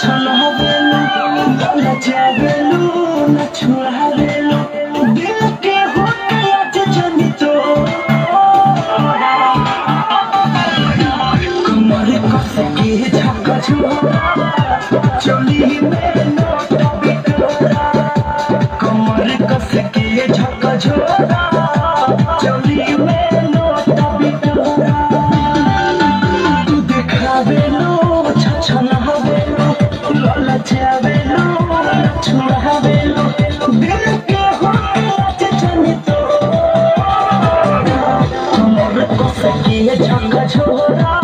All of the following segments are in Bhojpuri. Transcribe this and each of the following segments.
छछन हवेलू गला जावेलू न छुआवेलू दिल के होके आज जनी तो कमर कस के झक झोरा चली में नोट बिटोरा कमर कस के झक झोरा चली में नोट बिटोरा तू देखावेलू छछन हवेलू गला जावेलू छुआवेलू दिल के होके आज जनी तो कमर कस के झक झोरा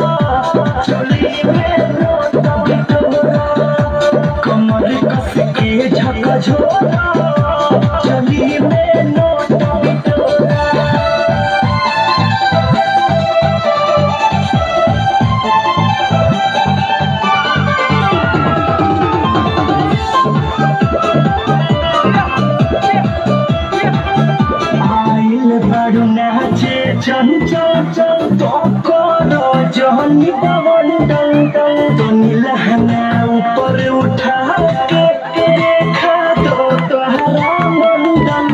चली में नोट बिटोरा कमर कस के झक झोरा चली में नोट बिटोरा आइल बारू नाचे चंचल तो करो जहनी पवन डल डल तो नीलहना ऊपर उठा के देखा दो तोहरा मंडल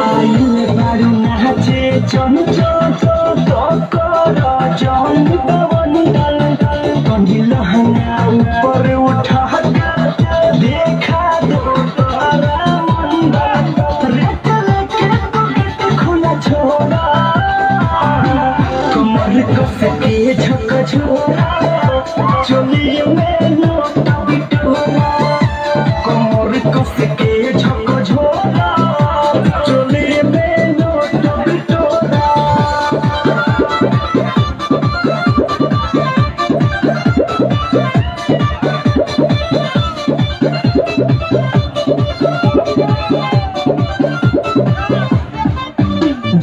आइल बारू नाचे चंचल तो करो जहनी पवन डल डल तो नीलहना ऊपर उठा के देखा दो तोहरा मंडल रेत लेके पॉकेट खुला छोड़ा कमर कस के झक झोरा चली में नोट बिटोरा कमर कस के झक झोरा चली में नोट बिटोरा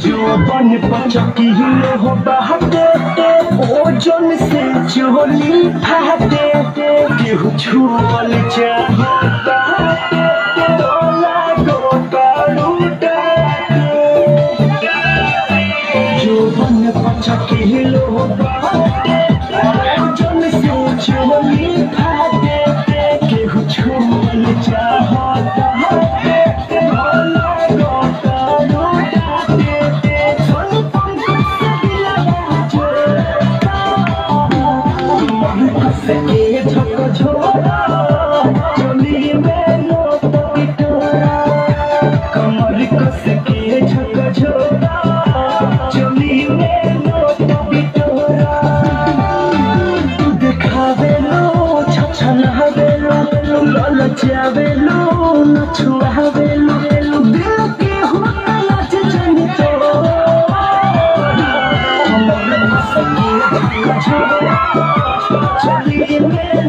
जो बन पचकी हो बहते ओजन से चोली फाटे केहू छुअल चाहता तोला गोटारू जो बन पचकी हो बहते ओजन से चोली फाटे केहू छुअल चाहता तोला गोटारू के झक झोरा चली में नोट बिटोरा कमर कस के झक झोरा चली में नोट बिटोरा तू देखावेलू छछन हवेलू ललचावेलू न छुआवेलू दिल के होके आज जनी तो कमर कस के झक झोरा चली में